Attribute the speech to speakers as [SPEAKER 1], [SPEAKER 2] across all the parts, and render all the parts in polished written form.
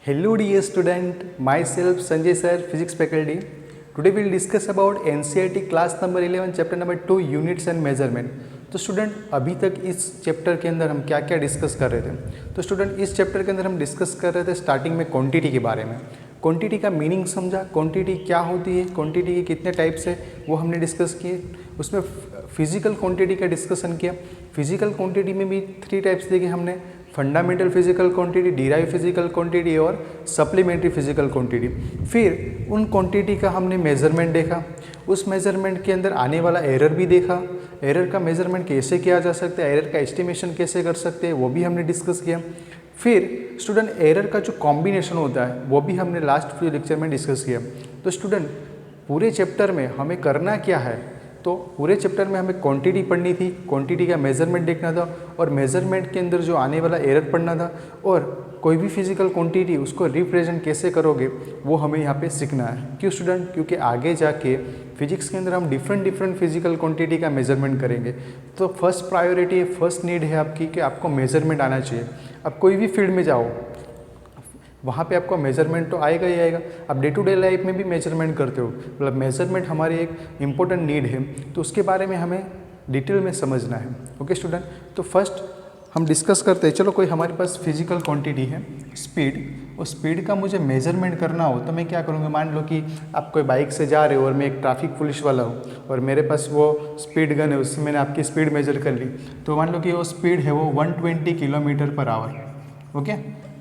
[SPEAKER 1] Hello dear student, myself Sanjay sir, physics faculty. Today we will discuss about NCERT class number 11 chapter number 2 units and measurement. तो student अभी तक इस chapter के अंदर हम क्या क्या डिस्कस कर रहे थे। तो स्टूडेंट इस चैप्टर के अंदर हम डिस्कस कर रहे थे स्टार्टिंग में क्वांटिटी के बारे में। क्वांटिटी का मीनिंग समझा, क्वांटिटी क्या होती है, क्वांटिटी के कितने टाइप्स है वो हमने डिस्कस किए। उसमें फिजिकल क्वांटिटी का डिस्कशन किया। फिजिकल क्वांटिटी में भी 3 टाइप्स देखे हमने, fundamental physical quantity, derive physical quantity और सप्लीमेंट्री फिजिकल क्वांटिटी। फिर उन क्वांटिटी का हमने मेजरमेंट देखा, उस मेजरमेंट के अंदर आने वाला एरर भी देखा, एरर का मेजरमेंट कैसे किया जा सकता है, एरर का एस्टिमेशन कैसे कर सकते हैं वो भी हमने डिस्कस किया। फिर स्टूडेंट एरर का जो कॉम्बिनेशन होता है वो भी हमने लास्ट लेक्चर में डिस्कस किया। तो स्टूडेंट पूरे चैप्टर में हमें करना क्या है, तो पूरे चैप्टर में हमें क्वांटिटी पढ़नी थी, क्वांटिटी का मेजरमेंट देखना था और मेजरमेंट के अंदर जो आने वाला एरर पढ़ना था, और कोई भी फिजिकल क्वांटिटी उसको रिप्रेजेंट कैसे करोगे वो हमें यहाँ पे सीखना है। क्यों स्टूडेंट? क्योंकि आगे जाके फिजिक्स के अंदर हम डिफरेंट फिजिकल क्वांटिटी का मेजरमेंट करेंगे। तो फर्स्ट प्रायोरिटी, फर्स्ट नीड है आपकी कि आपको मेजरमेंट आना चाहिए। अब कोई भी फील्ड में जाओ वहाँ पे आपको मेजरमेंट तो आएगा ही आएगा। आप डे टू डे लाइफ में भी मेजरमेंट करते हो, मतलब मेजरमेंट हमारी एक इम्पोर्टेंट नीड है, तो उसके बारे में हमें डिटेल में समझना है। ओके स्टूडेंट, तो फर्स्ट हम डिस्कस करते हैं। चलो कोई हमारे पास फिजिकल क्वांटिटी है स्पीड, और स्पीड का मुझे मेजरमेंट करना हो तो मैं क्या करूँगा। मान लो कि आप कोई बाइक से जा रहे हो और मैं एक ट्रैफिक पुलिस वाला हूँ और मेरे पास वो स्पीड गन है, उससे मैंने आपकी स्पीड मेजर कर ली। तो मान लो कि वो स्पीड है वो 120 किलोमीटर पर आवर। ओके,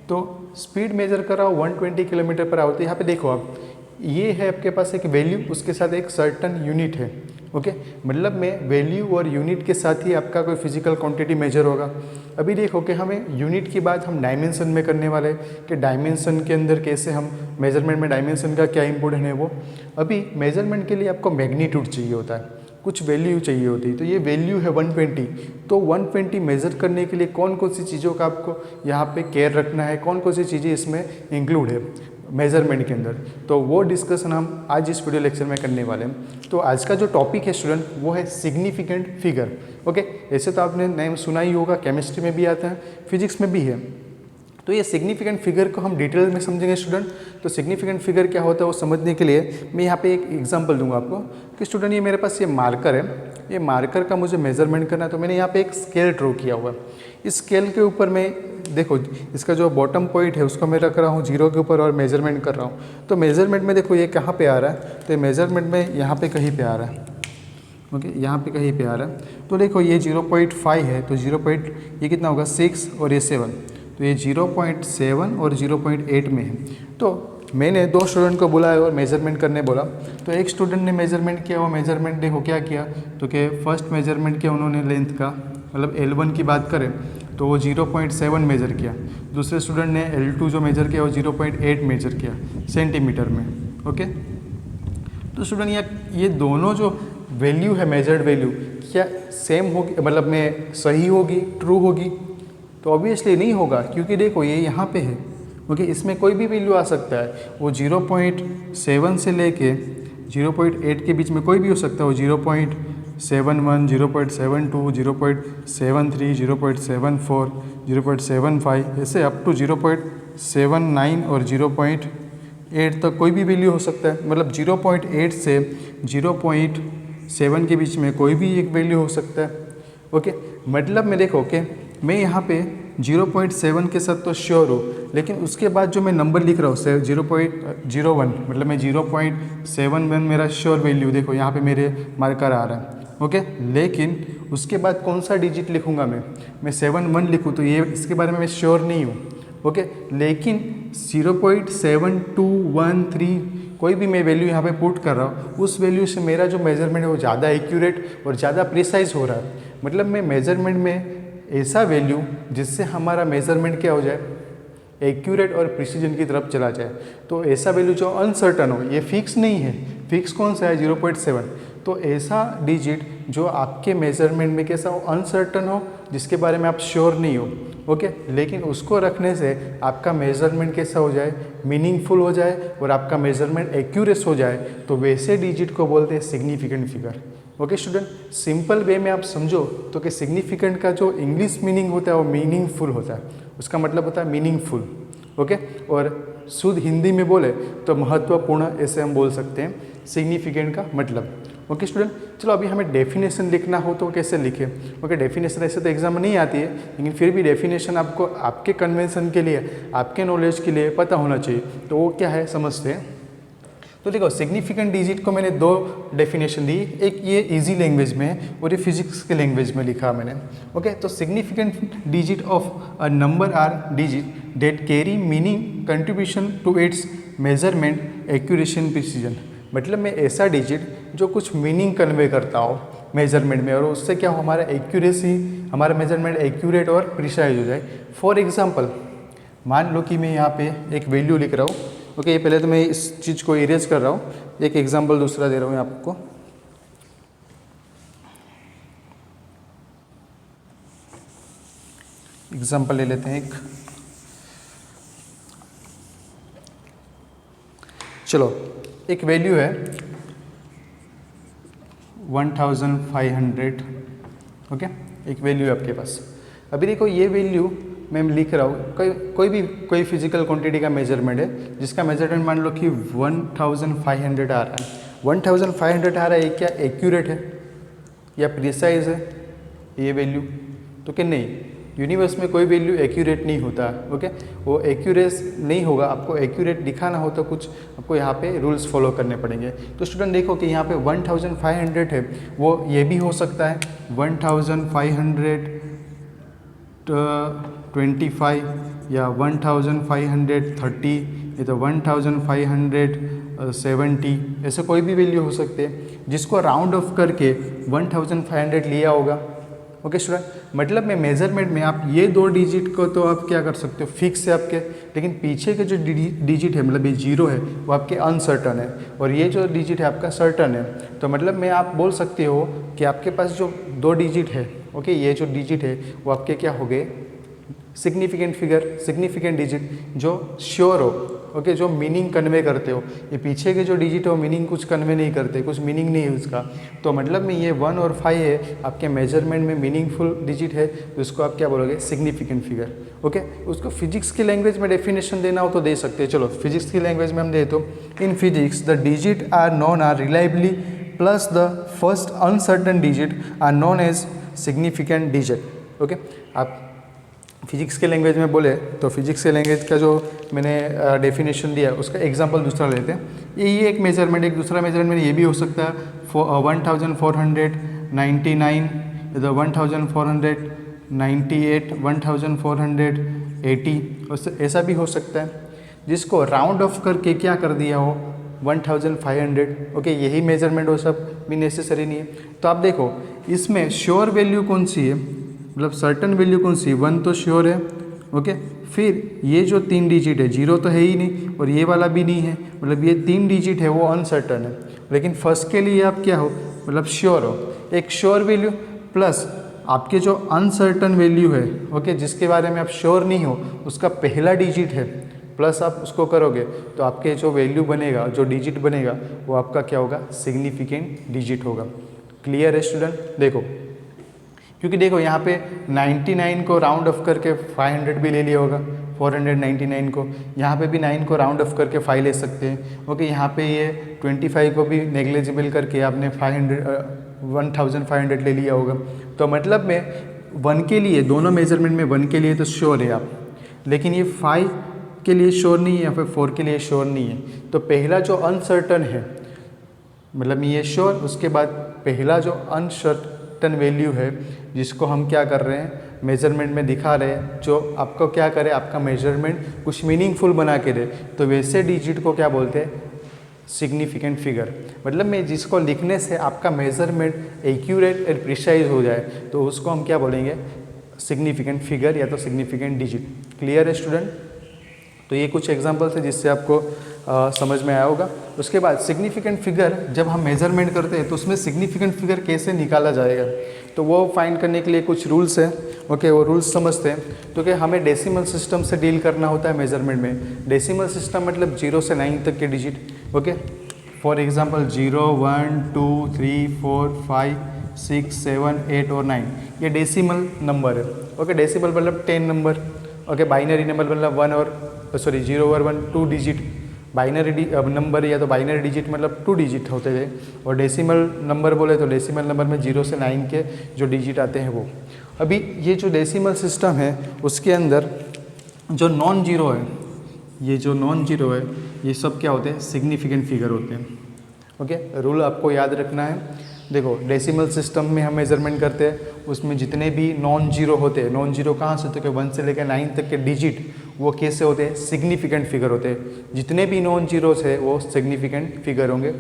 [SPEAKER 1] तो स्पीड मेजर कर रहा हो 120 किलोमीटर पर आवर। तो यहाँ पे देखो आप, ये है आपके पास एक वैल्यू, उसके साथ एक सर्टन यूनिट है। ओके, मतलब में वैल्यू और यूनिट के साथ ही आपका कोई फिजिकल क्वांटिटी मेजर होगा। अभी देखो कि हमें यूनिट की बात हम डायमेंशन में करने वाले हैं कि डायमेंशन के अंदर कैसे हम मेजरमेंट में डायमेंशन का क्या इंपॉर्टेंट है वो। अभी मेजरमेंट के लिए आपको मैग्नीट्यूड चाहिए होता है, कुछ वैल्यू चाहिए होती है। तो ये वैल्यू है 120, तो 120 मेज़र करने के लिए कौन कौन सी चीज़ों का आपको यहाँ पे केयर रखना है, कौन कौन सी चीज़ें इसमें इंक्लूड है मेजरमेंट के अंदर, तो वो डिस्कशन हम आज इस वीडियो लेक्चर में करने वाले हैं। तो आज का जो टॉपिक है स्टूडेंट वो है सिग्निफिकेंट फिगर। ओके, ऐसे तो आपने नेम सुना ही होगा, केमिस्ट्री में भी आता है, फिजिक्स में भी है। तो ये सिग्निफिकेंट फिगर को हम डिटेल में समझेंगे स्टूडेंट। तो सिग्निफिकेंट फिगर क्या होता है वो समझने के लिए मैं यहाँ पे एक एग्जांपल दूंगा आपको कि स्टूडेंट ये मेरे पास ये मार्कर है, ये मार्कर का मुझे मेजरमेंट करना है। तो मैंने यहाँ पे एक स्केल ड्रॉ किया हुआ है। इस स्केल के ऊपर मैं देखो इसका जो बॉटम पॉइंट है उसको मैं रख रहा हूँ 0 के ऊपर और मेजरमेंट कर रहा हूँ। तो मेजरमेंट में देखो ये कहाँ पे आ रहा है, तो मेजरमेंट में यहाँ पे कहीं पे आ रहा है। ओके, यहाँ पे कहीं पे आ रहा है। तो देखो ये 0.5 है, तो 0. ये कितना होगा 6 और ये 7, तो ये 0.7 और 0.8 में है। तो मैंने 2 स्टूडेंट को बुलाया और मेजरमेंट करने बोला। तो एक स्टूडेंट ने मेजरमेंट किया, वो मेजरमेंट देखो क्या किया, तो कि फर्स्ट मेजरमेंट किया उन्होंने लेंथ का, मतलब L1 की बात करें तो वो 0.7 मेजर किया। दूसरे स्टूडेंट ने L2 जो मेजर किया वो 0.8 मेजर किया सेंटीमीटर में। ओके, तो स्टूडेंट ये दोनों जो वैल्यू है, मेजर्ड वैल्यू, क्या सेम होगी, मतलब में सही होगी, ट्रू होगी? तो ऑब्वियसली नहीं होगा, क्योंकि देखो ये यहाँ पे है। ओके, इसमें कोई भी वैल्यू आ सकता है, वो 0.7 से लेके 0.8 के बीच में कोई भी हो सकता है। वो 0.71, 0.72, 0.73, 0.74, 0.75, ऐसे अप टू 0.79 और 0.8 तक कोई भी वैल्यू हो सकता है। मतलब 0.8 से 0.7 के बीच में कोई भी एक वैल्यू हो सकता है। ओके, मतलब मैं देखो कि मैं यहाँ पे 0.7 के साथ तो श्योर हूँ, लेकिन उसके बाद जो मैं नंबर लिख रहा हूँ 0.01, मतलब मैं 0.71 मेरा श्योर वैल्यू, देखो यहाँ पे मेरे मार्कर आ रहा है। ओके, लेकिन उसके बाद कौन सा डिजिट लिखूँगा मैं 71 लिखूँ तो ये इसके बारे में मैं श्योर नहीं हूँ। ओके, लेकिन 0.7213 कोई भी मैं वैल्यू यहाँ पे पुट कर रहा हूँ, उस वैल्यू से मेरा जो मेजरमेंट है वो ज़्यादा एक्यूरेट और ज़्यादा प्रिसाइज हो रहा है। मतलब मैं मेजरमेंट में ऐसा वैल्यू जिससे हमारा मेजरमेंट क्या हो जाए, एक्यूरेट और प्रिसीजन की तरफ चला जाए। तो ऐसा वैल्यू जो अनसर्टन हो, ये फिक्स नहीं है, फिक्स कौन सा है 0.7। तो ऐसा डिजिट जो आपके मेजरमेंट में कैसा हो, अनसर्टन हो, जिसके बारे में आप श्योर नहीं हो। ओके, लेकिन उसको रखने से आपका मेजरमेंट कैसा हो जाए, मीनिंगफुल हो जाए और आपका मेजरमेंट एक्यूरेट हो जाए, तो वैसे डिजिट को बोलते हैं significant figure. Okay student, simple way में आप समझो तो कि सिग्निफिकेंट का जो इंग्लिश मीनिंग होता है वो मीनिंगफुल होता है, उसका मतलब होता है मीनिंगफुल। ओके, और शुद्ध हिंदी में बोले तो महत्वपूर्ण, ऐसे हम बोल सकते हैं सिग्निफिकेंट का मतलब। ओके स्टूडेंट, चलो अभी हमें डेफिनेशन लिखना हो तो कैसे लिखें। ओके, डेफिनेशन ऐसे तो एग्जाम में नहीं आती है, लेकिन फिर भी डेफिनेशन आपको आपके कन्वेंशन के लिए, आपके नॉलेज के लिए पता होना चाहिए। तो वो क्या है समझते हैं। तो देखो, सिग्निफिकेंट डिजिट को मैंने दो डेफिनेशन दी, एक ये इजी लैंग्वेज में है और ये फिजिक्स के लैंग्वेज में लिखा मैंने। ओके, तो significant digit of a number are digit that carry meaning contribution to its measurement accuracy and precision. मतलब में ऐसा डिजिट जो कुछ मीनिंग कन्वे करता हो मेजरमेंट में, और उससे क्या हो, हमारा एक्यूरेसी, हमारा मेजरमेंट एक्यूरेट और प्रिसाइज हो जाए। फॉर एग्जांपल, मान लो कि मैं यहाँ पे एक वैल्यू लिख रहा हूँ। ओके, ये पहले तो मैं इस चीज़ को इरेज कर रहा हूँ, एक एग्जांपल दूसरा दे रहा हूँ आपको। एग्जांपल ले लेते हैं एक, चलो एक वैल्यू है 1500। ओके, एक वैल्यू है आपके पास। अभी देखो, ये वैल्यू मैं लिख रहा हूँ, कोई फिजिकल क्वांटिटी का मेजरमेंट है जिसका मेजरमेंट मान लो कि 1500 आ रहा है। 1500 आ रहा है, ये क्या एक्यूरेट है या प्रिसाइज है ये वैल्यू? तो क्या नहीं, यूनिवर्स में कोई वैल्यू एक्यूरेट नहीं होता। ओके, वो एक्यूरेस नहीं होगा। आपको एक्यूरेट दिखाना हो तो कुछ आपको यहाँ पे रूल्स फॉलो करने पड़ेंगे। तो स्टूडेंट देखो कि यहाँ पे 1500 है, वो ये भी हो सकता है 1525 या 1530 या तो 1570, ऐसे कोई भी वैल्यू हो सकते हैं जिसको राउंड ऑफ करके 1500 लिया होगा। ओके स्टूडेंट, मतलब में मेजरमेंट में आप ये दो डिजिट को तो आप क्या कर सकते हो, फिक्स है आपके, लेकिन पीछे के जो डिजिट है, मतलब ये जीरो है, वो आपके अनसर्टन है, और ये जो डिजिट है आपका सर्टन है। तो मतलब में आप बोल सकते हो कि आपके पास जो दो डिजिट है, ओके, ये जो डिजिट है वो आपके क्या हो गए, सिग्निफिकेंट फिगर, सिग्निफिकेंट डिजिट जो श्योर हो। ओके, जो मीनिंग कन्वे करते हो। ये पीछे के जो डिजिट है वो मीनिंग कुछ कन्वे नहीं करते, कुछ मीनिंग नहीं है उसका। तो मतलब में ये 1 और 5 है आपके मेजरमेंट में मीनिंगफुल डिजिट है, तो उसको आप क्या बोलोगे, सिग्निफिकेंट फिगर। ओके, उसको फिजिक्स की लैंग्वेज में डेफिनेशन देना हो तो दे सकते हैं। चलो फिजिक्स की लैंग्वेज में हम दे तो, in physics the digit are known are reliably plus the first uncertain digit are known as significant digit. Okay, आप फिजिक्स के लैंग्वेज में बोले तो फिजिक्स के लैंग्वेज का जो मैंने डेफिनेशन दिया उसका एग्जांपल दूसरा लेते हैं। ये एक मेजरमेंट, एक दूसरा मेजरमेंट ये भी हो सकता है 1499, 1498, 1480, ऐसा भी हो सकता है जिसको राउंड ऑफ करके क्या कर दिया हो 1500। ओके, यही मेजरमेंट हो, सब भी नेसेसरी नहीं है। तो आप देखो इसमें श्योर वैल्यू कौन सी है, मतलब सर्टन वैल्यू कौन सी, 1 तो श्योर है। ओके, फिर ये जो 3 डिजिट है, 0 तो है ही नहीं और ये वाला भी नहीं है, मतलब ये 3 डिजिट है वो अनसर्टन है। लेकिन फर्स्ट के लिए आप क्या हो, मतलब श्योर हो। एक श्योर वैल्यू प्लस आपके जो अनसर्टन वैल्यू है, ओके, जिसके बारे में आप श्योर नहीं हो, उसका पहला डिजिट है, प्लस आप उसको करोगे तो आपके जो वैल्यू बनेगा, जो डिजिट बनेगा, वो आपका क्या होगा, सिग्निफिकेंट डिजिट होगा। क्लियर है स्टूडेंट? देखो, क्योंकि देखो यहाँ पे 99 को राउंड ऑफ करके 500 भी ले लिया होगा, 499 को, यहाँ पे भी 9 को राउंड ऑफ करके 5 ले सकते हैं। ओके, यहाँ पे ये 25 को भी नेग्लिजिबल करके आपने 1500 ले लिया होगा। तो मतलब में 1 के लिए, दोनों मेजरमेंट में 1 के लिए तो श्योर है आप, लेकिन ये 5 के लिए श्योर नहीं है या फिर 4 के लिए श्योर नहीं है। तो पहला जो अनसर्टन है, मतलब ये श्योर, उसके बाद पहला जो अनसर्टन वैल्यू है जिसको हम क्या कर रहे हैं, मेजरमेंट में दिखा रहे हैं, जो आपको क्या करे, आपका मेजरमेंट कुछ मीनिंगफुल बना के दे, तो वैसे डिजिट को क्या बोलते हैं, सिग्निफिकेंट फिगर। मतलब में जिसको लिखने से आपका मेजरमेंट एक्यूरेट और प्रिसाइज हो जाए, तो उसको हम क्या बोलेंगे, सिग्निफिकेंट फिगर या तो सिग्निफिकेंट डिजिट। क्लियर है स्टूडेंट? तो ये कुछ एग्जांपल्स है जिससे आपको समझ में आया होगा। उसके बाद सिग्निफिकेंट फिगर जब हम मेजरमेंट करते हैं तो उसमें सिग्निफिकेंट फिगर कैसे निकाला जाएगा, तो वो फाइंड करने के लिए कुछ रूल्स हैं। ओके, वो रूल्स समझते हैं। तो क्या हमें डेसिमल सिस्टम से डील करना होता है मेजरमेंट में। डेसिमल सिस्टम मतलब 0 से 9 तक के डिजिट। ओके, फॉर एग्जांपल 0, 1, 2, 3, 4, 5, 6, 7, 8 और 9, ये डेसिमल नंबर है। ओके, डेसिमल मतलब 10 नंबर। ओके, बाइनरी नंबर मतलब 1 और sorry 0 over 1 2 digit binary number या तो बाइनरी डिजिट मतलब 2 डिजिट होते थे, और डेसिमल नंबर बोले तो डेसिमल नंबर में 0 से 9 के जो डिजिट आते हैं वो। अभी ये जो डेसिमल सिस्टम है उसके अंदर जो नॉन जीरो है, ये जो नॉन जीरो है ये सब क्या होते हैं, सिग्निफिकेंट फिगर होते हैं। ओके, रूल आपको याद रखना है। देखो डेसिमल सिस्टम में हम मेजरमेंट करते हैं, उसमें जितने भी नॉन जीरो होते हैं, नॉन जीरो कहाँ से होते हैं, 1 से लेकर 9 तक के डिजिट वो कैसे होते हैं, सिग्निफिकेंट फिगर होते हैं। जितने भी नॉन जीरोस है वो सिग्निफिकेंट फिगर होंगे।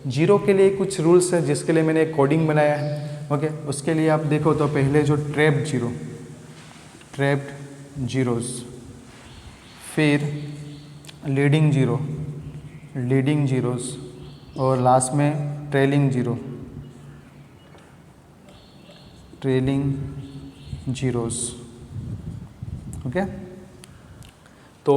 [SPEAKER 1] जीरो के लिए कुछ रूल्स है जिसके लिए मैंने कोडिंग बनाया है। ओके, उसके लिए आप देखो तो पहले जो ट्रैप्ड जीरोस, फिर लीडिंग जीरोस, और लास्ट में ट्रेलिंग जीरोस। ओके, तो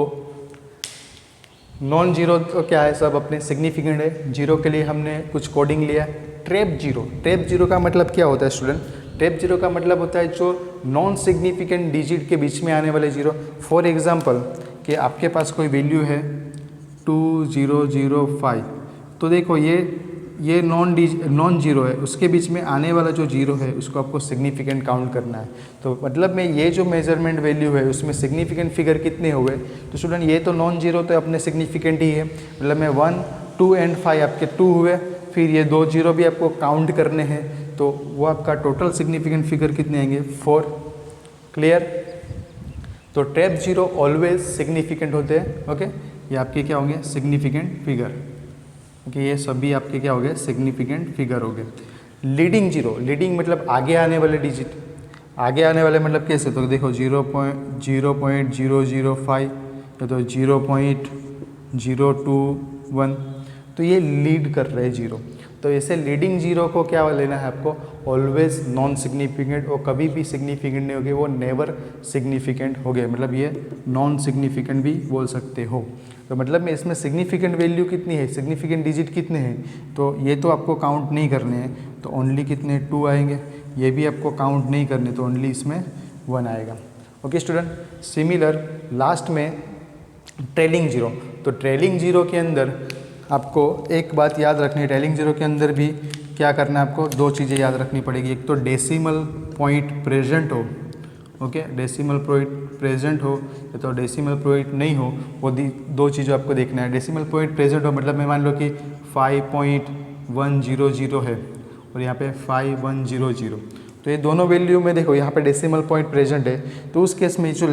[SPEAKER 1] नॉन जीरो तो क्या है, सब अपने सिग्निफिकेंट है। जीरो के लिए हमने कुछ कोडिंग लिया। ट्रैप जीरो का मतलब क्या होता है स्टूडेंट, ट्रैप जीरो का मतलब होता है जो नॉन सिग्निफिकेंट डिजिट के बीच में आने वाले जीरो। फॉर एग्जांपल कि आपके पास कोई वैल्यू है 2005, तो देखो ये नॉन जीरो है, उसके बीच में आने वाला जो जीरो है उसको आपको सिग्निफिकेंट काउंट करना है। तो मतलब में ये जो मेजरमेंट वैल्यू है उसमें सिग्निफिकेंट फिगर कितने हुए, तो स्टूडेंट ये तो नॉन जीरो तो अपने सिग्निफिकेंट ही है, मतलब में 1, 2 एंड 5 आपके 2 हुए, फिर ये 2 जीरो भी आपको काउंट करने हैं, तो वो आपका टोटल सिग्निफिकेंट फिगर कितने आएंगे, 4। क्लियर। तो ट्रैप जीरो ऑलवेज सिग्निफिकेंट होते हैं। ओके, ये आपके क्या होंगे, सिग्निफिकेंट फिगर। ओके, ये सभी आपके क्या हो गए, सिग्निफिकेंट फिगर हो गए। लीडिंग मतलब आगे आने वाले डिजिट, आगे आने वाले मतलब कैसे, तो देखो 0.005 या तो 0.021, तो ये लीड कर रहे हैं जीरो। तो ऐसे लीडिंग जीरो को क्या लेना है आपको, ऑलवेज नॉन सिग्निफिकेंट, और कभी भी सिग्निफिकेंट नहीं होगे, वो नेवर सिग्निफिकेंट हो गए, मतलब ये नॉन सिग्निफिकेंट भी बोल सकते हो। तो मतलब में इसमें सिग्निफिकेंट वैल्यू कितनी है, सिग्निफिकेंट डिजिट कितने हैं, तो ये तो आपको काउंट नहीं करने हैं, तो ओनली कितने 2 आएंगे। ये भी आपको काउंट नहीं करने, तो ओनली इसमें 1 आएगा। ओके स्टूडेंट, सिमिलर लास्ट में ट्रेलिंग जीरो। तो ट्रेलिंग जीरो के अंदर आपको एक बात याद रखनी है, ट्रेलिंग जीरो के अंदर भी क्या करना है आपको, 2 चीज़ें याद रखनी पड़ेगी। एक तो डेसिमल पॉइंट प्रेजेंट हो, ओके, डेसिमल पॉइंट प्रेजेंट हो या तो डेसिमल पॉइंट नहीं हो, वो 2 चीज़ें आपको देखना है। डेसिमल पॉइंट प्रेजेंट हो मतलब मैं मान लो कि 5.100 है और यहाँ पे 5100, तो ये दोनों वैल्यू में देखो यहाँ पे डेसिमल पॉइंट प्रेजेंट है, तो उस केस में जो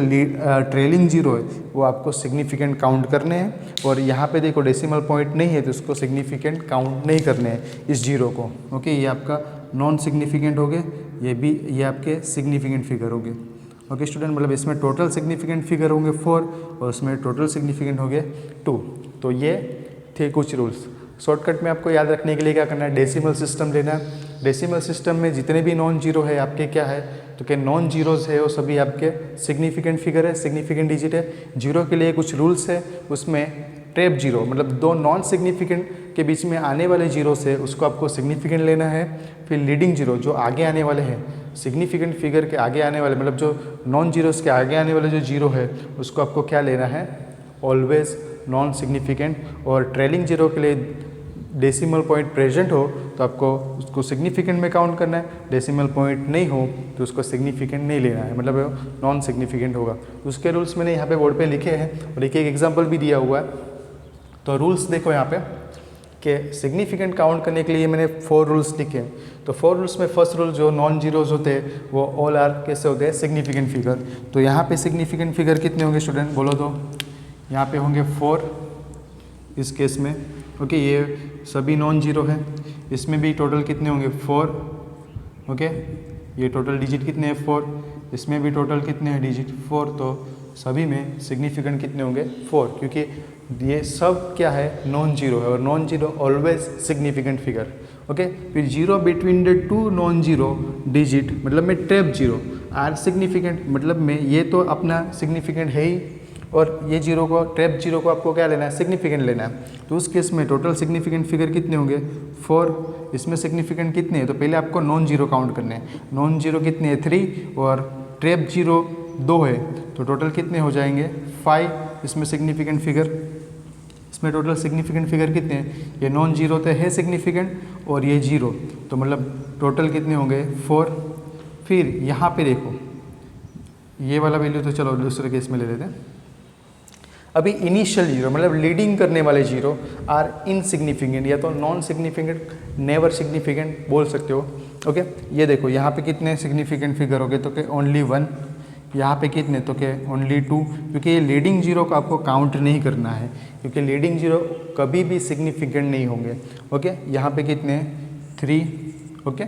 [SPEAKER 1] ट्रेलिंग जीरो है वो आपको सिग्निफिकेंट काउंट करने हैं, और यहाँ पे देखो डेसिमल पॉइंट नहीं है तो उसको सिग्निफिकेंट काउंट नहीं करने हैं इस जीरो को। ओके, ये आपका नॉन सिग्निफिकेंट हो गए, ये आपके सिग्निफिकेंट फिगर हो गए। ओके स्टूडेंट, मतलब इसमें टोटल सिग्निफिकेंट फिगर होंगे 4 और उसमें टोटल सिग्निफिकेंट हो गए 2। तो ये थे कुछ रूल्स। शॉर्टकट में आपको याद रखने के लिए क्या करना है, डेसिमल सिस्टम लेना है। डेसिमल सिस्टम में जितने भी नॉन जीरो है आपके क्या है, तो क्या नॉन जीरोज़ है वो सभी आपके सिग्निफिकेंट फिगर है, सिग्निफिकेंट डिजिट है। जीरो के लिए कुछ रूल्स है, उसमें ट्रैप जीरो मतलब 2 नॉन सिग्निफिकेंट के बीच में आने वाले जीरो से उसको आपको सिग्निफिकेंट लेना है। फिर लीडिंग जीरो जो आगे आने वाले हैं, सिग्निफिकेंट फिगर के आगे आने वाले मतलब जो नॉन जीरोस के आगे आने वाले जो जीरो है उसको आपको क्या लेना है, ऑलवेज नॉन सिग्निफिकेंट। और ट्रेलिंग जीरो के लिए डेसिमल पॉइंट प्रेजेंट हो तो आपको उसको सिग्निफिकेंट में काउंट करना है, डेसिमल पॉइंट नहीं हो तो उसको सिग्निफिकेंट नहीं लेना है, मतलब नॉन सिग्निफिकेंट होगा। उसके रूल्स मैंने यहाँ पे बोर्ड पे लिखे हैं और एक एग्जांपल भी दिया हुआ है। तो रूल्स देखो यहाँ पे कि सिग्निफिकेंट काउंट करने के लिए मैंने 4 रूल्स लिखे हैं। तो 4 रूल्स में फर्स्ट रूल जो नॉन जीरोज होते हैं वो ऑल आर कैसे होते हैं, सिग्निफिकेंट फिगर। तो यहाँ पे सिग्निफिकेंट फिगर कितने होंगे स्टूडेंट, बोलो तो। यहाँ पे होंगे 4 इस केस में। ओके, ये सभी नॉन जीरो है, इसमें भी टोटल कितने होंगे 4। ओके, ये टोटल डिजिट कितने हैं 4, इसमें भी टोटल कितने हैं डिजिट 4। तो सभी में सिग्निफिकेंट कितने होंगे 4, क्योंकि ये सब क्या है, नॉन जीरो है और non zero always significant figure. Okay, फिर zero between the 2 non zero digit मतलब में ट्रैप जीरो आर सिग्निफिकेंट, मतलब में ये तो अपना सिग्निफिकेंट है ही, और ये जीरो को ट्रैप जीरो को आपको क्या लेना है, सिग्निफिकेंट लेना है। तो उस केस में टोटल सिग्निफिकेंट फिगर कितने होंगे 4। इसमें सिग्निफिकेंट कितने हैं, तो पहले आपको नॉन जीरो काउंट करने हैं। नॉन जीरो कितने हैं 3 और ट्रैप जीरो 2 है तो टोटल कितने हो जाएंगे 5। इसमें सिग्निफिकेंट फिगर, इसमें टोटल सिग्निफिकेंट फिगर कितने हैं, ये नॉन जीरो तो है सिग्निफिकेंट और ये जीरो, तो मतलब टोटल कितने होंगे 4। फिर यहाँ पे देखो ये वाला वैल्यू तो चलो दूसरे केस में ले लेते हैं। अभी इनिशियल जीरो मतलब लीडिंग करने वाले जीरो आर इनसिग्निफिकेंट या तो नॉन सिग्निफिकेंट, नेवर सिग्निफिकेंट बोल सकते हो। ओके, ये देखो यहाँ पे कितने सिग्निफिकेंट फिगर हो गए तो कि ओनली 1, यहाँ पे कितने तो के ओनली 2, क्योंकि ये लीडिंग जीरो को आपको काउंट नहीं करना है क्योंकि लीडिंग जीरो कभी भी सिग्निफिकेंट नहीं होंगे। ओके, यहाँ पे कितने 3। ओके,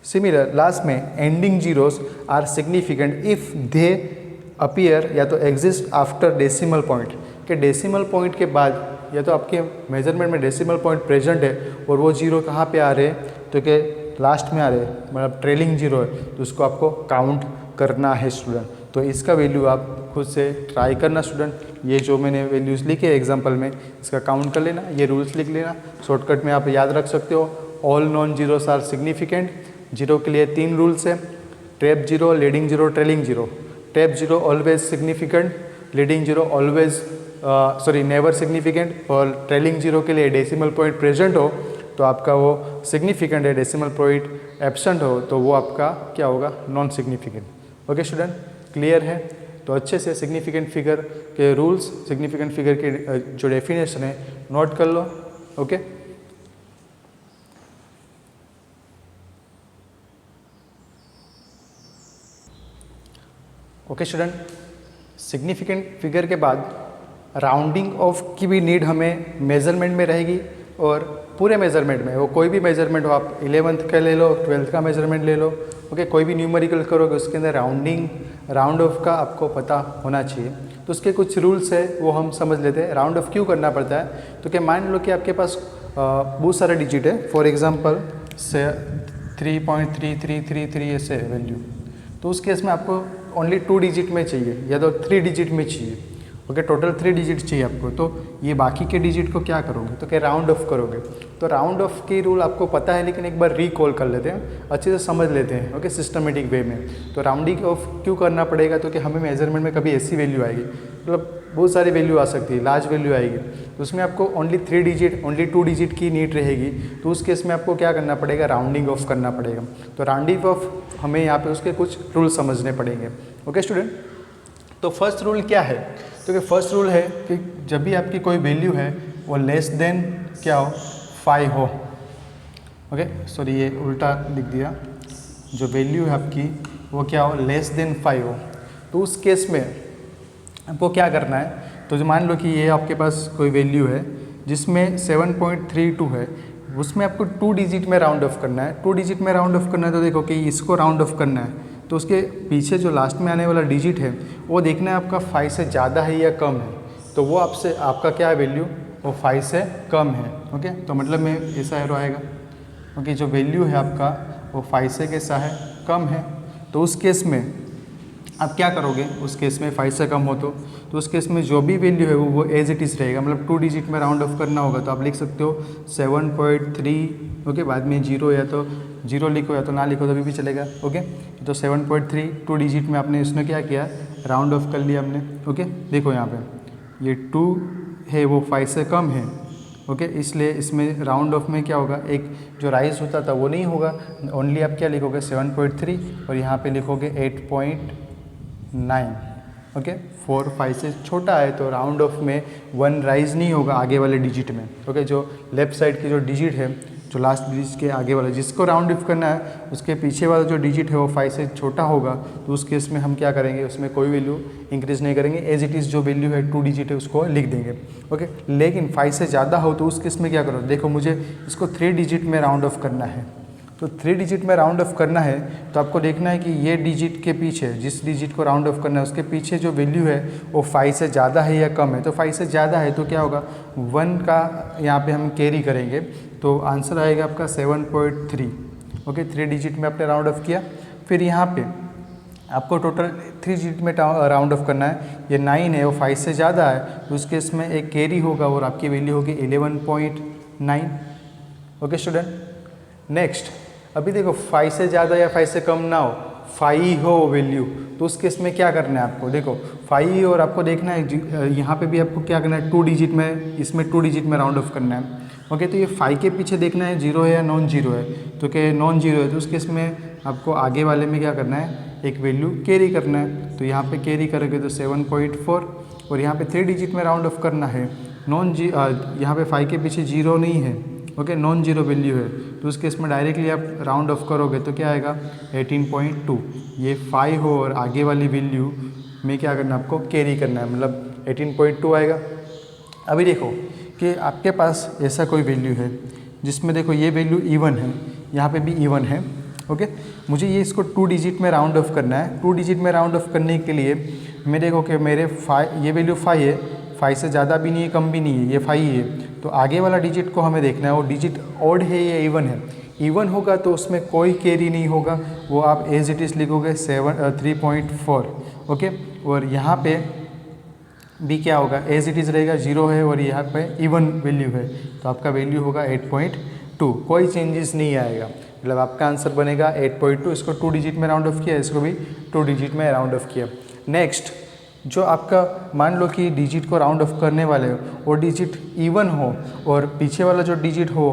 [SPEAKER 1] सिमिलर लास्ट में ending zeros are significant if they appear या तो एग्जिस्ट आफ्टर डेसिमल पॉइंट, के डेसिमल पॉइंट के बाद या तो आपके मेजरमेंट में डेसिमल पॉइंट प्रेजेंट है और वो जीरो कहाँ पे आ रहे हैं तो के लास्ट में आ रहे हैं, मतलब ट्रेलिंग जीरो है तो उसको आपको काउंट करना है स्टूडेंट। तो इसका वैल्यू आप खुद से ट्राई करना स्टूडेंट। ये जो मैंने वैल्यूज़ लिखे एग्जाम्पल में इसका काउंट कर लेना, ये रूल्स लिख लेना, शॉर्टकट में आप याद रख सकते हो। All non zeros are significant, zero के लिए 3 रूल्स है, trap zero, leading zero, trailing zero. Trap zero always significant, leading zero always never significant, और ट्रेलिंग जीरो के लिए डेसिमल पॉइंट प्रेजेंट हो तो आपका वो सिग्निफिकेंट है, डेसिमल पॉइंट एब्सेंट हो तो वो आपका क्या होगा non significant. Okay student, clear है? तो अच्छे से सिग्निफिकेंट फिगर के रूल्स, सिग्निफिकेंट फिगर के जो डेफिनेशन है नोट कर लो। Okay, okay student, significant figure के बाद राउंडिंग ऑफ की भी नीड हमें मेजरमेंट में रहेगी, और पूरे मेजरमेंट में, वो कोई भी मेजरमेंट हो, आप 11th का ले लो, 12th का मेजरमेंट ले लो। ओके, कोई भी न्यूमेरिकल करोगे उसके अंदर राउंडिंग, राउंड ऑफ का आपको पता होना चाहिए। तो उसके कुछ रूल्स है वो हम समझ लेते हैं। राउंड ऑफ क्यों करना पड़ता है तो क्या मान लो कि आपके पास बहुत सारे डिजिट है, फॉर एग्जांपल से 3.3333 ऐसे है वैल्यू, तो उस केस में आपको ओनली 2 डिजिट में चाहिए या तो 3 डिजिट में चाहिए। ओके, टोटल 3 डिजिट चाहिए आपको, तो ये बाकी के डिजिट को क्या करोगे तो क्या राउंड ऑफ करोगे। तो राउंड ऑफ की रूल आपको पता है लेकिन एक बार रिकॉल कर लेते हैं, अच्छे से समझ लेते हैं। ओके, सिस्टमेटिक वे में। तो राउंडिंग ऑफ क्यों करना पड़ेगा तो कि हमें मेजरमेंट में कभी ऐसी वैल्यू आएगी, मतलब बहुत सारी वैल्यू आ सकती है, लार्ज वैल्यू आएगी, तो उसमें आपको ओनली 3 डिजिट, ओनली 2 डिजिट की नीड रहेगी, तो उस केस में आपको क्या करना पड़ेगा, राउंडिंग ऑफ करना पड़ेगा। तो राउंडिंग ऑफ हमें यहाँ पे उसके कुछ रूल समझने पड़ेंगे। ओके स्टूडेंट, तो फर्स्ट रूल क्या है तो कि फर्स्ट रूल है कि जब भी आपकी कोई वैल्यू है वो लेस देन क्या हो 5 हो। ओके, सॉरी ये उल्टा लिख दिया, जो वैल्यू है आपकी वो क्या हो लेस देन 5 हो, तो उस केस में आपको क्या करना है। तो जो मान लो कि ये आपके पास कोई वैल्यू है जिसमें 7.32 है, उसमें आपको 2 डिजिट में राउंड ऑफ करना है। 2 डिजिट में राउंड ऑफ करना है तो देखो कि इसको राउंड ऑफ करना है तो उसके पीछे जो लास्ट में आने वाला डिजिट है वो देखना है आपका 5 से ज़्यादा है या कम है, तो वो आपसे आपका क्या है वैल्यू वो 5 से कम है। ओके, तो मतलब में ऐसा एरो आएगा क्योंकि जो वैल्यू है आपका वो 5 से कैसा है कम है, तो उस केस में आप क्या करोगे, उस केस में 5 से कम हो तो उस केस में जो भी वैल्यू है वो एज इट इज़ रहेगा, मतलब 2 डिजिट में राउंड ऑफ करना होगा तो आप लिख सकते हो 7.3। ओके, बाद में 0 या तो 0 लिखो या तो ना लिखो तभी भी चलेगा। ओके, तो 7.3 2 डिजिट में आपने इसमें क्या किया राउंड ऑफ कर लिया हमने। ओके, देखो यहाँ पे ये 2 है वो 5 से कम है। ओके, इसलिए इसमें राउंड ऑफ में क्या होगा, एक जो राइज होता था वो नहीं होगा, ओनली आप क्या लिखोगे 7.3 और यहाँ पे लिखोगे 8.9। ओके, 4 5 से छोटा है तो राउंड ऑफ में 1 राइज नहीं होगा आगे वाले डिजिट में। ओके, जो लेफ्ट साइड की जो डिजिट है, जो लास्ट डिजिट के आगे वाला जिसको राउंड ऑफ करना है उसके पीछे वाला जो डिजिट है वो 5 से छोटा होगा, तो उस केस में हम क्या करेंगे, उसमें कोई वैल्यू इंक्रीज नहीं करेंगे, एज इट इज़ जो वैल्यू है 2 डिजिट है उसको लिख देंगे। ओके, लेकिन 5 से ज़्यादा हो तो उस केस में क्या करो, देखो मुझे इसको 3 डिजिट में राउंड ऑफ करना है, तो 3 डिजिट में राउंड ऑफ करना है तो आपको देखना है कि ये डिजिट के पीछे, जिस डिजिट को राउंड ऑफ करना है उसके पीछे जो वैल्यू है वो 5 से ज़्यादा है या कम है। तो 5 से ज़्यादा है तो क्या होगा 1 का यहाँ पे हम कैरी करेंगे, तो आंसर आएगा आपका 7.3। ओके, 3 डिजिट में आपने राउंड ऑफ किया, फिर यहाँ पे आपको टोटल 3 डिजिट में राउंड ऑफ करना है, ये 9 है वो 5 से ज़्यादा है तो उसके इसमें एक कैरी होगा और आपकी वैल्यू होगी 11.9। ओके स्टूडेंट, नेक्स्ट अभी देखो 5 से ज़्यादा या 5 से कम ना हो, 5 हो वैल्यू तो उस केस में क्या करना है आपको, देखो 5 और आपको देखना है यहाँ पे भी आपको क्या करना है 2 डिजिट में, इसमें 2 डिजिट में राउंड ऑफ करना है। ओके, तो ये 5 के पीछे देखना है 0 है या नॉन जीरो है, तो क्या नॉन जीरो है तो उस केस में आपको आगे वाले में क्या करना है, एक वैल्यू कैरी करना है। तो यहाँ पे कैरी करोगे तो 7.4 और यहाँ पे 3 डिजिट में राउंड ऑफ करना है। यहाँ पे 5 के पीछे 0 नहीं है, ओके, नॉन जीरो वैल्यू है, तो उस केस में डायरेक्टली आप राउंड ऑफ करोगे तो क्या आएगा 18.2। ये 5 हो और आगे वाली वैल्यू में क्या करना है आपको कैरी करना है, मतलब 18.2 आएगा। अभी देखो कि आपके पास ऐसा कोई वैल्यू है जिसमें देखो ये वैल्यू इवन है, यहाँ पे भी इवन है। ओके, मुझे ये इसको 2 डिजिट में राउंड ऑफ करना है। 2 डिजिट में राउंड ऑफ करने के लिए मैं देखो कि मेरे 5 ये वैल्यू 5 है, 5 से ज़्यादा भी नहीं है कम भी नहीं है, ये 5 ही है। तो आगे वाला डिजिट को हमें देखना है वो डिजिट ऑड है या इवन है। इवन होगा तो उसमें कोई कैरी नहीं होगा, वो आप एज इट इज़ लिखोगे 3.4। ओके, और यहाँ पे भी क्या होगा एज इट इज़ रहेगा 0 है और यहाँ पे इवन वैल्यू है, तो आपका वैल्यू होगा 8.2, कोई चेंजेस नहीं आएगा, मतलब आपका आंसर बनेगा 8.2। इसको 2 डिजिट में राउंड ऑफ किया, इसको भी 2 डिजिट में राउंड ऑफ किया। नेक्स्ट, जो आपका मान लो कि डिजिट को राउंड ऑफ करने वाले हो वो डिजिट इवन हो और पीछे वाला जो डिजिट हो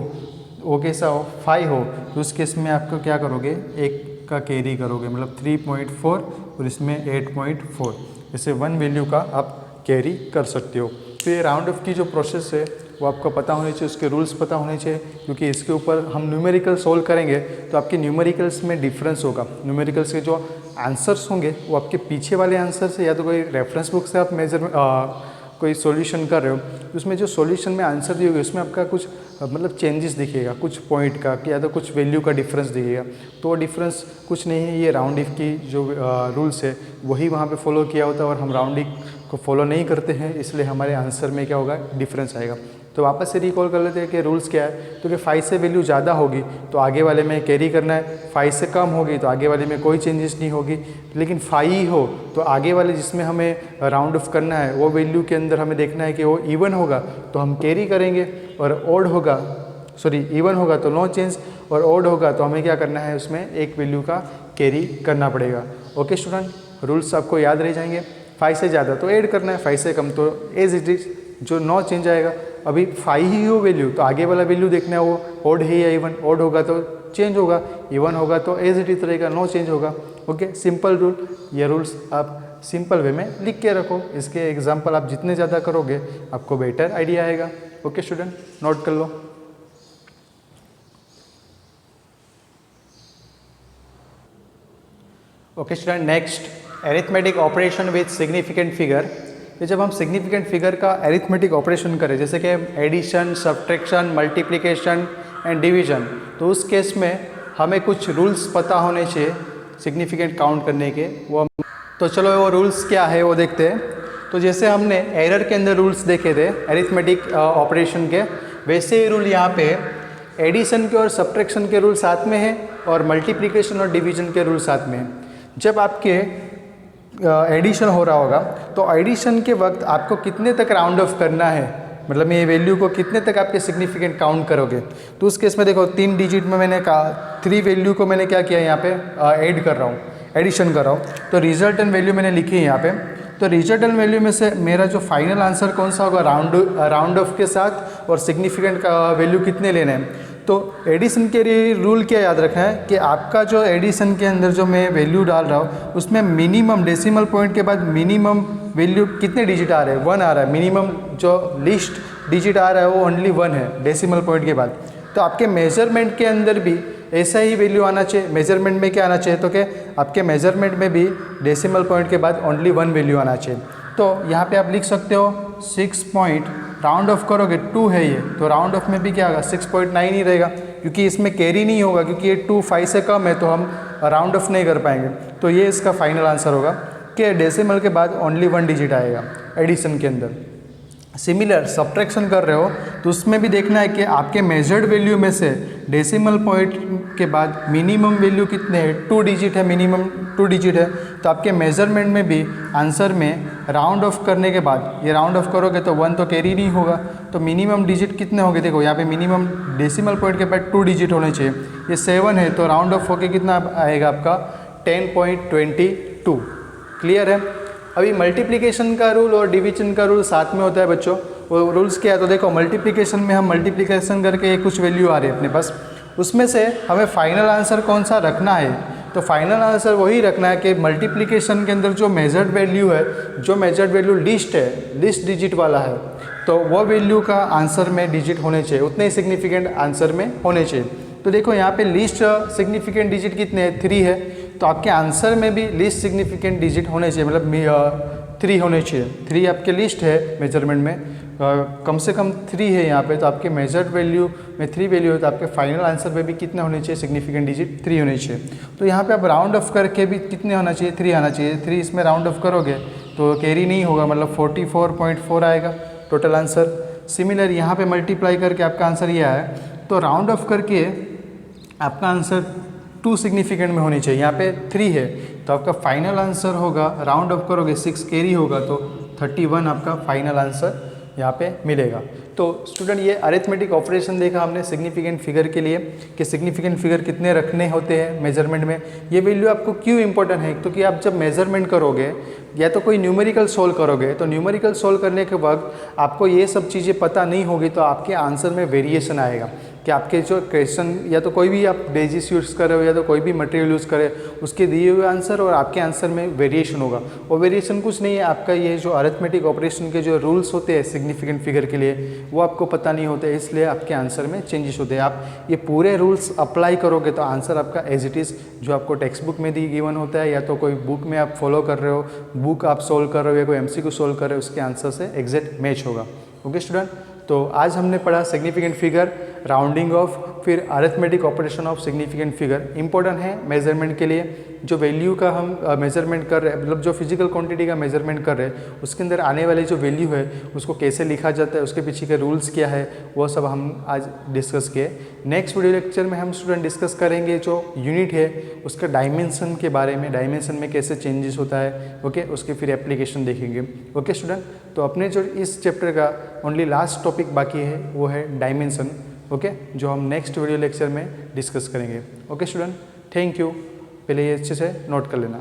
[SPEAKER 1] वो कैसा हो 5 हो, तो उस केस में आपको क्या करोगे, एक का कैरी करोगे, मतलब 3.4 और इसमें 8.4, जैसे 1 वैल्यू का आप कैरी कर सकते हो। तो ये राउंड ऑफ की जो प्रोसेस है वो आपको पता होनी चाहिए, उसके रूल्स पता होने चाहिए, क्योंकि इसके ऊपर हम न्यूमेरिकल सोल्व करेंगे तो आपके न्यूमेरिकल्स में डिफरेंस होगा। न्यूमेरिकल्स के जो आंसर्स होंगे वो आपके पीछे वाले आंसर से, या तो कोई रेफरेंस बुक से आप कोई सॉल्यूशन कर रहे हो तो उसमें जो सॉल्यूशन में आंसर दी होगी उसमें आपका कुछ मतलब चेंजेस दिखेगा, कुछ पॉइंट का या तो कुछ वैल्यू का डिफरेंस दिखेगा, तो वो डिफरेंस कुछ नहीं है, ये राउंडिंग की जो रूल्स है वही वहाँ पे फॉलो किया होता है और हम राउंडिंग को फॉलो नहीं करते हैं, इसलिए हमारे आंसर में क्या होगा डिफरेंस आएगा। तो वापस से रिकॉल कर लेते हैं कि रूल्स क्या है। तो कि 5 से वैल्यू ज़्यादा होगी तो आगे वाले में कैरी करना है, 5 से कम होगी तो आगे वाले में कोई चेंजेस नहीं होगी, लेकिन 5 हो तो आगे वाले जिसमें हमें राउंड ऑफ करना है वो वैल्यू के अंदर हमें देखना है कि वो इवन होगा तो हम कैरी करेंगे, और ऑड होगा इवन होगा तो नो चेंज, और ऑड होगा तो हमें क्या करना है उसमें एक वैल्यू का कैरी करना पड़ेगा। ओके स्टूडेंट, रूल्स आपको याद रह जाएंगे। 5 से ज़्यादा तो ऐड करना है, 5 से कम तो एज इट इज जो नो चेंज आएगा। अभी 5 ही हो वैल्यू तो आगे वाला वैल्यू देखना है वो ऑड है या इवन, ऑड होगा तो चेंज होगा, इवन होगा तो एज इट इज रहेगा, नो चेंज होगा। ओके, सिंपल रूल, ये रूल्स आप सिंपल वे में लिख के रखो, इसके एग्जाम्पल आप जितने ज़्यादा करोगे आपको बेटर आइडिया आएगा। ओके स्टूडेंट, नोट कर लो। Okay student, next arithmetic operation with significant figure. ये जब हम सिग्निफिकेंट फिगर का एरिथमेटिक ऑपरेशन करें, जैसे कि addition, subtraction, multiplication and division, तो उस केस में हमें कुछ रूल्स पता होने चाहिए सिग्निफिकेंट काउंट करने के। वो तो चलो वो रूल्स क्या है वो देखते हैं। तो जैसे हमने एरर के अंदर रूल्स देखे थे एरिथमेटिक ऑपरेशन के, वैसे ही रूल यहाँ पे एडिशन के और सब्ट्रैक्शन के रूल साथ में है और मल्टीप्लिकेशन और डिवीजन के रूल साथ में है। जब आपके एडिशन हो रहा होगा तो एडिशन के वक्त आपको कितने तक राउंड ऑफ करना है, मतलब ये वैल्यू को कितने तक आपके सिग्निफिकेंट काउंट करोगे। तो उस केस में देखो 3 डिजिट में मैंने कहा 3 वैल्यू को मैंने क्या किया यहाँ पे ऐड कर रहा हूँ, एडिशन कर रहा हूँ, तो रिजल्टेंट वैल्यू मैंने लिखी है यहाँ पे। तो रिजल्टेंट वैल्यू में से मेरा जो फाइनल आंसर कौन सा होगा, राउंड ऑफ के साथ, और सिग्निफिकेंट का वैल्यू कितने लेने हैं। तो एडिशन के लिए रूल क्या याद रखना है कि आपका जो एडिशन के अंदर जो मैं वैल्यू डाल रहा हूँ उसमें मिनिमम डेसिमल पॉइंट के बाद मिनिमम वैल्यू कितने डिजिट आ रहे हैं, 1 आ रहा है। मिनिमम जो लिस्ट डिजिट आ रहा है वो ओनली 1 है डेसिमल पॉइंट के बाद। तो आपके मेजरमेंट के अंदर भी ऐसा ही वैल्यू आना चाहिए। मेजरमेंट में क्या आना चाहिए, तो कि आपके मेजरमेंट में भी डेसिमल पॉइंट के बाद ओनली 1 वैल्यू आना चाहिए। तो यहाँ पे आप लिख सकते हो 6 पॉइंट, राउंड ऑफ करोगे 2 है ये, तो राउंड ऑफ में भी क्या होगा 6.9 ही रहेगा, क्योंकि इसमें कैरी नहीं होगा, क्योंकि ये 2 5 से कम है तो हम राउंड ऑफ नहीं कर पाएंगे। तो ये इसका फाइनल आंसर होगा कि डेसिमल के बाद ओनली 1 डिजिट आएगा एडिशन के अंदर। सिमिलर सब्ट्रैक्शन कर रहे हो तो उसमें भी देखना है कि आपके मेजर्ड वैल्यू में से डेसिमल पॉइंट के बाद मिनिमम वैल्यू कितने हैं, 2 डिजिट है, मिनिमम 2 डिजिट है। तो आपके मेजरमेंट में भी आंसर में राउंड ऑफ करने के बाद ये राउंड ऑफ करोगे तो 1 तो कैरी नहीं होगा, तो मिनिमम डिजिट कितने होंगे, देखो यहाँ पे मिनिमम डेसिमल पॉइंट के बाद 2 डिजिट होने चाहिए। ये 7 है तो राउंड ऑफ होके कितना आएगा आपका 10.22। क्लियर है। अभी मल्टीप्लिकेशन का रूल और डिवीजन का रूल साथ में होता है बच्चों। वो रूल्स क्या है तो देखो, मल्टीप्लिकेशन में हम मल्टीप्लिकेशन करके कुछ वैल्यू आ रही है अपने पास, उसमें से हमें फाइनल आंसर कौन सा रखना है, तो फाइनल आंसर वही रखना है कि मल्टीप्लिकेशन के अंदर जो मेजर्ड वैल्यू है, जो मेजर्ड वैल्यू लिस्ट है, लिस्ट डिजिट वाला है, तो वो वैल्यू का आंसर में डिजिट होने चाहिए, उतने ही सिग्निफिकेंट आंसर में होने चाहिए। तो देखो यहाँ पे लिस्ट सिग्निफिकेंट डिजिट कितने हैं, 3 है, तो आपके आंसर में भी लिस्ट सिग्निफिकेंट डिजिट होने चाहिए, मतलब 3 होने चाहिए। 3 आपके लिस्ट है मेजरमेंट में, कम से कम 3 है यहाँ पे, तो आपके मेजर्ड वैल्यू में 3 वैल्यू है, तो आपके फाइनल आंसर में भी कितने होने चाहिए, सिग्निफिकेंट डिजिट 3 होने चाहिए। तो यहाँ पे आप राउंड ऑफ करके भी कितने होना चाहिए, 3 आना चाहिए। 3 इसमें राउंड ऑफ करोगे तो कैरी नहीं होगा, मतलब 44.4 आएगा टोटल आंसर। सिमिलर यहाँ पे मल्टीप्लाई करके आपका आंसर ये आया, तो राउंड ऑफ करके आपका आंसर 2 सिग्निफिकेंट में होनी चाहिए। यहाँ पे 3 है, तो आपका फाइनल आंसर होगा, राउंड ऑफ करोगे 6 कैरी होगा तो 31 आपका फाइनल आंसर यहाँ पे मिलेगा। तो स्टूडेंट ये अरिथमेटिक ऑपरेशन देखा हमने सिग्निफिकेंट फिगर के लिए कि सिग्निफिकेंट फिगर कितने रखने होते हैं मेजरमेंट में। ये वैल्यू आपको क्यों इंपॉर्टेंट है, क्योंकि आप जब मेजरमेंट करोगे या तो कोई न्यूमेरिकल सोल्व करोगे, तो न्यूमेरिकल सोल्व करने के वक्त आपको ये सब चीज़ें पता नहीं होगी, तो आपके आंसर में वेरिएशन आएगा कि आपके जो क्वेश्चन या तो कोई भी आप बेसिस यूज़ कर रहे हो या तो कोई भी मटेरियल यूज़ करें, उसके दिए हुए आंसर और आपके आंसर में वेरिएशन होगा। और वेरिएशन कुछ नहीं है, आपका ये जो अरिथमेटिक ऑपरेशन के जो रूल्स होते हैं सिग्निफिकेंट फिगर के लिए, वो आपको पता नहीं होते, इसलिए आपके आंसर में चेंजेस होते हैं। आप ये पूरे रूल्स अप्लाई करोगे तो आंसर आपका एज इट इज़ जो आपको टेक्स्ट बुक में दी गिवन होता है, या तो कोई बुक में आप फॉलो कर रहे हो, बुक आप सोल्व कर रहे हो या कोई MCQ सोल्व कर रहे हो, उसके आंसर से एग्जैक्ट मैच होगा। ओके स्टूडेंट, तो आज हमने पढ़ा सिग्निफिकेंट फिगर, राउंडिंग ऑफ, फिर arithmetic operation of significant figure. Important है मेजरमेंट के लिए। जो वैल्यू का हम मेजरमेंट कर रहे हैं, मतलब जो फिजिकल क्वांटिटी का मेजरमेंट कर रहे हैं, उसके अंदर आने वाली जो वैल्यू है उसको कैसे लिखा जाता है, उसके पीछे के रूल्स क्या है, वो सब हम आज डिस्कस किए। नेक्स्ट वीडियो लेक्चर में हम स्टूडेंट डिस्कस करेंगे जो यूनिट है उसका डायमेंशन के बारे में, डायमेंशन में कैसे चेंजेस होता है। ओके, उसके फिर एप्लीकेशन देखेंगे। ओके स्टूडेंट, तो अपने जो इस चैप्टर का ओनली लास्ट टॉपिक बाकी है वो है डायमेंशन। ओके, जो हम नेक्स्ट वीडियो लेक्चर में डिस्कस करेंगे। Okay student, thank you. पहले ये अच्छे से नोट कर लेना।